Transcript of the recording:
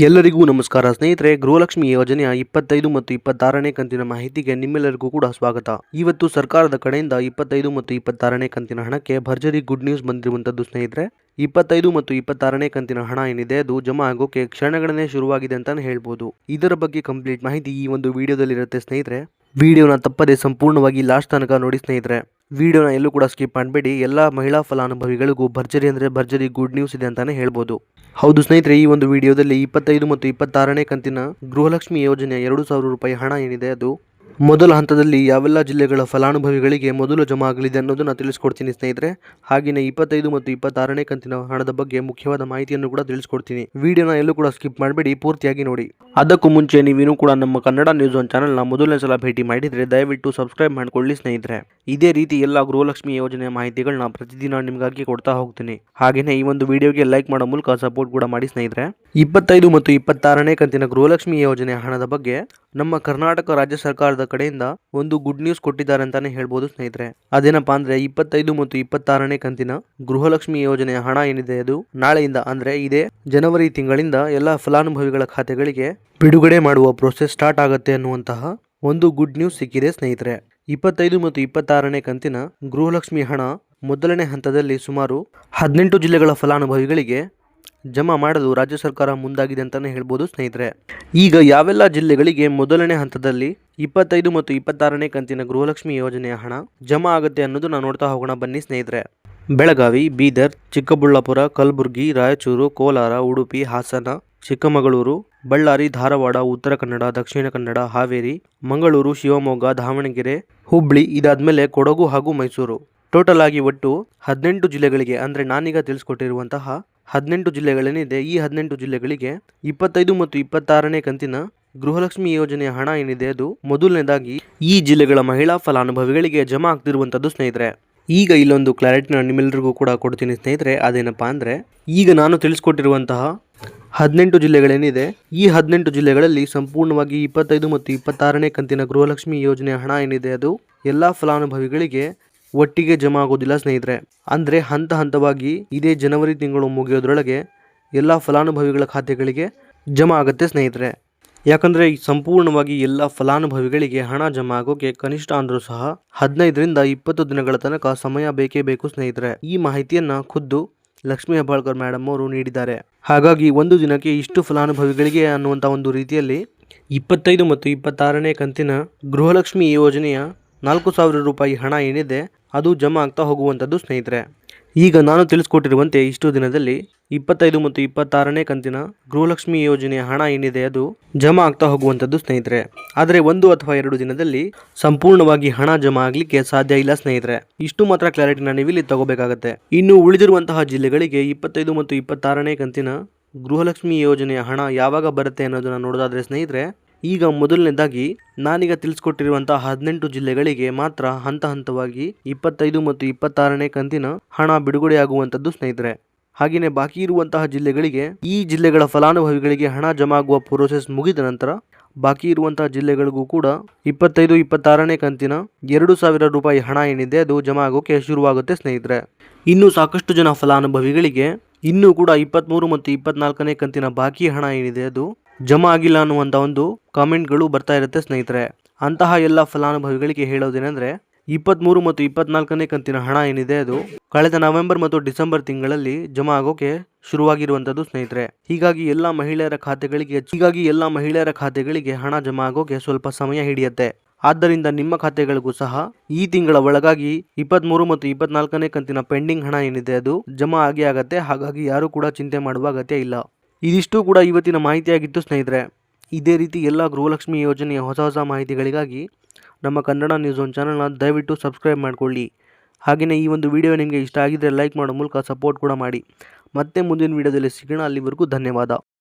ಎಲ್ಲರಿಗೂ ನಮಸ್ಕಾರ ಸ್ನೇಹಿತರೆ. ಗೃಹಲಕ್ಷ್ಮಿ ಯೋಜನೆಯ 25 ಮತ್ತು 26ನೇ ಕಂತಿನ ಮಾಹಿತಿಗೆ ನಿಮ್ಮೆಲ್ಲರಿಗೂ ಕೂಡ ಸ್ವಾಗತ. ಇವತ್ತು ಸರ್ಕಾರದ ಕಡೆಯಿಂದ 25 ಮತ್ತು 26ನೇ ಕಂತಿನ ಹಣಕ್ಕೆ ಭರ್ಜರಿ ಗುಡ್ ನ್ಯೂಸ್ ಬಂದಿರುವಂತದ್ದು ಸ್ನೇಹಿತರೆ. 25 ಮತ್ತು 26ನೇ ಕಂತಿನ ಹಣ ಏನಿದೆ ಅದು ಜಮಾ ಆಗೋಕೆ ಕ್ಷಣಗಣನೆ ಶುರುವಾಗಿದೆ ಅಂತಾನೆ ಹೇಳ್ಬೋದು. ಇದರ ಬಗ್ಗೆ ಕಂಪ್ಲೀಟ್ ಮಾಹಿತಿ ಈ ಒಂದು ವಿಡಿಯೋದಲ್ಲಿ ಇರುತ್ತೆ ಸ್ನೇಹಿತರೆ. ವಿಡಿಯೋನ ತಪ್ಪದೆ ಸಂಪೂರ್ಣವಾಗಿ ಲಾಸ್ಟ್ ತನಕ ನೋಡಿ ಸ್ನೇಹಿತರೆ. ವಿಡಿಯೋನ ಎಲ್ಲೂ ಕೂಡ ಸ್ಕಿಪ್ ಮಾಡಬೇಡಿ. ಎಲ್ಲ ಮಹಿಳಾ ಫಲಾನುಭವಿಗಳಿಗೂ ಭರ್ಜರಿ ಅಂದರೆ ಭರ್ಜರಿ ಗುಡ್ ನ್ಯೂಸ್ ಇದೆ ಅಂತಾನೆ ಹೇಳ್ಬೋದು. ಹೌದು ಸ್ನೇಹಿತರೆ, ಈ ಒಂದು ವಿಡಿಯೋದಲ್ಲಿ 25 ಮತ್ತು 26ನೇ ಕಂತಿನ ಗೃಹಲಕ್ಷ್ಮಿ ಯೋಜನೆಯ 2,000 ರೂಪಾಯಿ ಹಣ ಏನಿದೆ ಅದು ಮೊದಲ ಹಂತದಲ್ಲಿ ಯಾವೆಲ್ಲ ಜಿಲ್ಲೆಗಳ ಫಲಾನುಭವಿಗಳಿಗೆ ಮೊದಲು ಜಮಾ ಆಗಲಿದೆ ಅನ್ನೋದನ್ನ ತಿಳಿಸ್ಕೊಡ್ತೀನಿ ಸ್ನೇಹಿತರೆ. ಹಾಗೆಯೇ 25 ಮತ್ತು 26ನೇ ಕಂತಿನ ಹಣದ ಬಗ್ಗೆ ಮುಖ್ಯವಾದ ಮಾಹಿತಿಯನ್ನು ಕೂಡ ತಿಳಿಸ್ಕೊಡ್ತೀನಿ. ವಿಡಿಯೋನ ಎಲ್ಲೂ ಕೂಡ ಸ್ಕಿಪ್ ಮಾಡಬೇಡಿ, ಪೂರ್ತಿಯಾಗಿ ನೋಡಿ. ಅದಕ್ಕೂ ಮುಂಚೆ ನೀವೇನು ಕೂಡ ನಮ್ಮ ಕನ್ನಡ ನ್ಯೂಸ್ ಒನ್ ಚಾನಲ್ನ ಮೊದಲನೇ ಸಲ ಭೇಟಿ ಮಾಡಿದರೆ ದಯವಿಟ್ಟು ಸಬ್ಸ್ಕ್ರೈಬ್ ಮಾಡಿಕೊಳ್ಳಿ ಸ್ನೇಹಿತರೆ. ಇದೇ ರೀತಿ ಎಲ್ಲ ಗೃಹಲಕ್ಷ್ಮಿ ಯೋಜನೆಯ ಮಾಹಿತಿಗಳನ್ನ ಪ್ರತಿದಿನ ನಿಮಗಾಗಿ ಕೊಡ್ತಾ ಹೋಗ್ತೀನಿ. ಹಾಗೆಯೇ ಈ ಒಂದು ವಿಡಿಯೋಗೆ ಲೈಕ್ ಮಾಡೋ ಮೂಲಕ ಸಪೋರ್ಟ್ ಕೂಡ ಮಾಡಿ ಸ್ನೇಹಿತರೆ. 25 ಮತ್ತು 26ನೇ ಕಂತಿನ ಗೃಹಲಕ್ಷ್ಮಿ ಯೋಜನೆಯ ಹಣದ ಬಗ್ಗೆ ನಮ್ಮ ಕರ್ನಾಟಕ ರಾಜ್ಯ ಸರ್ಕಾರದ ಕಡೆಯಿಂದ ಒಂದು ಗುಡ್ ನ್ಯೂಸ್ ಕೊಟ್ಟಿದ್ದಾರೆ ಅಂತಾನೆ ಹೇಳ್ಬೋದು ಸ್ನೇಹಿತರೆ. ಅದೇನಪ್ಪಾ ಅಂದ್ರೆ 25 ಮತ್ತು 26ನೇ ಕಂತಿನ ಗೃಹಲಕ್ಷ್ಮಿ ಯೋಜನೆಯ ಹಣ ಏನಿದೆ ಅದು ನಾಳೆಯಿಂದ ಅಂದ್ರೆ ಇದೇ ಜನವರಿ ತಿಂಗಳಿಂದ ಎಲ್ಲ ಫಲಾನುಭವಿಗಳ ಖಾತೆಗಳಿಗೆ ಬಿಡುಗಡೆ ಮಾಡುವ ಪ್ರೋಸೆಸ್ ಸ್ಟಾರ್ಟ್ ಆಗುತ್ತೆ ಅನ್ನುವಂತಹ ಒಂದು ಗುಡ್ ನ್ಯೂಸ್ ಸಿಕ್ಕಿದೆ ಸ್ನೇಹಿತರೆ. 25 ಮತ್ತು 26ನೇ ಕಂತಿನ ಗೃಹಲಕ್ಷ್ಮಿ ಹಣ ಮೊದಲನೇ ಹಂತದಲ್ಲಿ ಸುಮಾರು 18 ಜಿಲ್ಲೆಗಳ ಫಲಾನುಭವಿಗಳಿಗೆ ಜಮಾ ಮಾಡಲು ರಾಜ್ಯ ಸರ್ಕಾರ ಮುಂದಾಗಿದೆ ಅಂತಾನೆ ಹೇಳ್ಬೋದು ಸ್ನೇಹಿತರೆ. ಈಗ ಯಾವೆಲ್ಲ ಜಿಲ್ಲೆಗಳಿಗೆ ಮೊದಲನೇ ಹಂತದಲ್ಲಿ 25 ಮತ್ತು 26ನೇ ಕಂತಿನ ಗೃಹಲಕ್ಷ್ಮಿ ಯೋಜನೆಯ ಹಣ ಜಮಾ ಆಗುತ್ತೆ ಅನ್ನೋದು ನಾವು ನೋಡ್ತಾ ಹೋಗೋಣ ಬನ್ನಿ ಸ್ನೇಹಿತರೆ. ಬೆಳಗಾವಿ, ಬೀದರ್, ಚಿಕ್ಕಬಳ್ಳಾಪುರ, ಕಲಬುರಗಿ, ರಾಯಚೂರು, ಕೋಲಾರ, ಉಡುಪಿ, ಹಾಸನ, ಚಿಕ್ಕಮಗಳೂರು, ಬಳ್ಳಾರಿ, ಧಾರವಾಡ, ಉತ್ತರ ಕನ್ನಡ, ದಕ್ಷಿಣ ಕನ್ನಡ, ಹಾವೇರಿ, ಮಂಗಳೂರು, ಶಿವಮೊಗ್ಗ, ದಾವಣಗೆರೆ, ಹುಬ್ಳಿ, ಇದಾದ್ಮೇಲೆ ಕೊಡಗು ಹಾಗೂ ಮೈಸೂರು. ಟೋಟಲ್ ಆಗಿ ಒಟ್ಟು 18 ಜಿಲ್ಲೆಗಳಿಗೆ ಅಂದ್ರೆ ನಾನೀಗ ತಿಳಿಸ್ಕೊಟ್ಟಿರುವಂತಹ 18 ಜಿಲ್ಲೆಗಳೇನಿದೆ ಈ 18 ಜಿಲ್ಲೆಗಳಿಗೆ 25 ಮತ್ತು 26ನೇ ಕಂತಿನ ಗೃಹಲಕ್ಷ್ಮಿ ಯೋಜನೆಯ ಹಣ ಏನಿದೆ ಅದು ಮೊದಲನೇದಾಗಿ ಈ ಜಿಲ್ಲೆಗಳ ಮಹಿಳಾ ಫಲಾನುಭವಿಗಳಿಗೆ ಜಮಾ ಆಗ್ತಿರುವಂತದ್ದು ಸ್ನೇಹಿತರೆ. ಈಗ ಇಲ್ಲೊಂದು ಕ್ಲಾರಿಟಿನ ನಿಮ್ಮೆಲ್ಲರಿಗೂ ಕೂಡ ಕೊಡ್ತೀನಿ ಸ್ನೇಹಿತರೆ. ಅದೇನಪ್ಪಾ ಅಂದ್ರೆ ಈಗ ನಾನು ತಿಳಿಸ್ಕೊಟ್ಟಿರುವಂತಹ 18 ಜಿಲ್ಲೆಗಳೇನಿದೆ ಈ 18 ಜಿಲ್ಲೆಗಳಲ್ಲಿ ಸಂಪೂರ್ಣವಾಗಿ 25 ಮತ್ತು 26ನೇ ಕಂತಿನ ಗೃಹಲಕ್ಷ್ಮಿ ಯೋಜನೆಯ ಹಣ ಏನಿದೆ ಅದು ಎಲ್ಲಾ ಫಲಾನುಭವಿಗಳಿಗೆ ಒಟ್ಟಿಗೆ ಜಮಾ ಆಗೋದಿಲ್ಲ ಸ್ನೇಹಿತರೆ. ಅಂದರೆ ಹಂತ ಹಂತವಾಗಿ ಇದೇ ಜನವರಿ ತಿಂಗಳು ಮುಗಿಯೋದ್ರೊಳಗೆ ಎಲ್ಲ ಫಲಾನುಭವಿಗಳ ಖಾತೆಗಳಿಗೆ ಜಮಾ ಆಗುತ್ತೆ ಸ್ನೇಹಿತರೆ. ಯಾಕಂದರೆ ಸಂಪೂರ್ಣವಾಗಿ ಎಲ್ಲ ಫಲಾನುಭವಿಗಳಿಗೆ ಹಣ ಜಮಾ ಆಗೋಕೆ ಕನಿಷ್ಠ ಅಂದರೂ ಸಹ 15ರಿಂದ 20 ದಿನಗಳ ತನಕ ಸಮಯ ಬೇಕೇ ಬೇಕು ಸ್ನೇಹಿತರೆ. ಈ ಮಾಹಿತಿಯನ್ನು ಖುದ್ದು ಲಕ್ಷ್ಮೀ ಹೆಬ್ಬಾಳ್ಕರ್ ಮೇಡಮ್ ಅವರು ನೀಡಿದ್ದಾರೆ. ಹಾಗಾಗಿ ಒಂದು ದಿನಕ್ಕೆ ಇಷ್ಟು ಫಲಾನುಭವಿಗಳಿಗೆ ಅನ್ನುವಂಥ ಒಂದು ರೀತಿಯಲ್ಲಿ 25 ಮತ್ತು 26ನೇ ಕಂತಿನ ಗೃಹಲಕ್ಷ್ಮಿ ಯೋಜನೆಯ 4,000 ರೂಪಾಯಿ ಹಣ ಏನಿದೆ ಅದು ಜಮಾ ಆಗ್ತಾ ಹೋಗುವಂಥದ್ದು ಸ್ನೇಹಿತರೆ. ಈಗ ನಾನು ತಿಳಿಸ್ಕೊಟ್ಟಿರುವಂತೆ ಇಷ್ಟು ದಿನದಲ್ಲಿ 25 ಮತ್ತು 26ನೇ ಕಂತಿನ ಗೃಹಲಕ್ಷ್ಮಿ ಯೋಜನೆಯ ಹಣ ಏನಿದೆ ಅದು ಜಮಾ ಆಗ್ತಾ ಹೋಗುವಂಥದ್ದು ಸ್ನೇಹಿತರೆ. ಆದರೆ 1 ಅಥವಾ 2 ದಿನದಲ್ಲಿ ಸಂಪೂರ್ಣವಾಗಿ ಹಣ ಜಮಾ ಆಗಲಿಕ್ಕೆ ಸಾಧ್ಯ ಇಲ್ಲ ಸ್ನೇಹಿತರೆ. ಇಷ್ಟು ಮಾತ್ರ ಕ್ಲಾರಿಟಿನ ನೀವಿಲ್ಲಿ ತಗೋಬೇಕಾಗತ್ತೆ. ಇನ್ನು ಉಳಿದಿರುವಂತಹ ಜಿಲ್ಲೆಗಳಿಗೆ 25 ಮತ್ತು 26ನೇ ಕಂತಿನ ಗೃಹಲಕ್ಷ್ಮಿ ಯೋಜನೆಯ ಹಣ ಯಾವಾಗ ಬರುತ್ತೆ ಅನ್ನೋದನ್ನ ನೋಡೋದಾದ್ರೆ ಸ್ನೇಹಿತರೆ, ಈಗ ಮೊದಲನೇದಾಗಿ ನಾನೀಗ ತಿಳಿಸ್ಕೊಟ್ಟಿರುವಂತಹ 18 ಜಿಲ್ಲೆಗಳಿಗೆ ಮಾತ್ರ ಹಂತ ಹಂತವಾಗಿ 25 ಮತ್ತು 26ನೇ ಕಂತಿನ ಹಣ ಬಿಡುಗಡೆಯಾಗುವಂಥದ್ದು ಸ್ನೇಹಿತರೆ. ಹಾಗೆಯೇ ಬಾಕಿ ಇರುವಂತಹ ಜಿಲ್ಲೆಗಳಿಗೆ ಈ ಜಿಲ್ಲೆಗಳ ಫಲಾನುಭವಿಗಳಿಗೆ ಹಣ ಜಮಾ ಆಗುವ ಪ್ರೋಸೆಸ್ ಮುಗಿದ ನಂತರ ಬಾಕಿ ಇರುವಂತಹ ಜಿಲ್ಲೆಗಳಿಗೂ ಕೂಡ 25, 26ನೇ ಕಂತಿನ 2,000 ರೂಪಾಯಿ ಹಣ ಏನಿದೆ ಅದು ಜಮಾ ಆಗೋಕೆ ಶುರುವಾಗುತ್ತೆ ಸ್ನೇಹಿತರೆ. ಇನ್ನು ಸಾಕಷ್ಟು ಜನ ಫಲಾನುಭವಿಗಳಿಗೆ ಇನ್ನೂ ಕೂಡ 23 ಮತ್ತು 24ನೇ ಕಂತಿನ ಬಾಕಿ ಹಣ ಏನಿದೆ ಅದು ಜಮಾ ಆಗಿಲ್ಲ ಅನ್ನುವಂಥ ಒಂದು ಕಾಮೆಂಟ್ಗಳು ಬರ್ತಾ ಇರುತ್ತೆ ಸ್ನೇಹಿತರೆ. ಅಂತಹ ಎಲ್ಲ ಫಲಾನುಭವಿಗಳಿಗೆ ಹೇಳೋದೇನೆಂದರೆ 23 ಮತ್ತು 24ನೇ ಕಂತಿನ ಹಣ ಏನಿದೆ ಅದು ಕಳೆದ ನವೆಂಬರ್ ಮತ್ತು ಡಿಸೆಂಬರ್ ತಿಂಗಳಲ್ಲಿ ಜಮಾ ಆಗೋಕೆ ಶುರುವಾಗಿರುವಂಥದ್ದು ಸ್ನೇಹಿತರೆ. ಹೀಗಾಗಿ ಎಲ್ಲ ಮಹಿಳೆಯರ ಖಾತೆಗಳಿಗೆ ಹಣ ಜಮಾ ಆಗೋಕೆ ಸ್ವಲ್ಪ ಸಮಯ ಹಿಡಿಯುತ್ತೆ. ಆದ್ದರಿಂದ ನಿಮ್ಮ ಖಾತೆಗಳಿಗೂ ಸಹ ಈ ತಿಂಗಳ ಒಳಗಾಗಿ 23 ಮತ್ತು 24ನೇ ಕಂತಿನ ಪೆಂಡಿಂಗ್ ಹಣ ಏನಿದೆ ಅದು ಜಮಾ ಆಗತ್ತೆ. ಹಾಗಾಗಿ ಯಾರು ಕೂಡ ಚಿಂತೆ ಮಾಡುವ ಅಗತ್ಯ ಇಲ್ಲ. ಇದಿಷ್ಟು ಕೂಡ ಇವತ್ತಿನ ಮಾಹಿತಿಯಾಗಿತ್ತು ಸ್ನೇಹಿತರೆ. ಇದೇ ರೀತಿ ಎಲ್ಲ ಗೃಹಲಕ್ಷ್ಮಿ ಯೋಜನೆಯ ಹೊಸ ಮಾಹಿತಿಗಳಿಗಾಗಿ ನಮ್ಮ ಕನ್ನಡ ನ್ಯೂಸ್ ಒನ್ ಚಾನಲ್ನ ದಯವಿಟ್ಟು ಸಬ್ಸ್ಕ್ರೈಬ್ ಮಾಡಿಕೊಳ್ಳಿ. ಹಾಗೆಯೇ ಈ ಒಂದು ವಿಡಿಯೋ ನಿಮಗೆ ಇಷ್ಟ ಆಗಿದ್ದರೆ ಲೈಕ್ ಮಾಡೋ ಮೂಲಕ ಸಪೋರ್ಟ್ ಕೂಡ ಮಾಡಿ. ಮತ್ತೆ ಮುಂದಿನ ವಿಡಿಯೋದಲ್ಲಿ ಸಿಗೋಣ. ಅಲ್ಲಿವರೆಗೂ ಧನ್ಯವಾದ.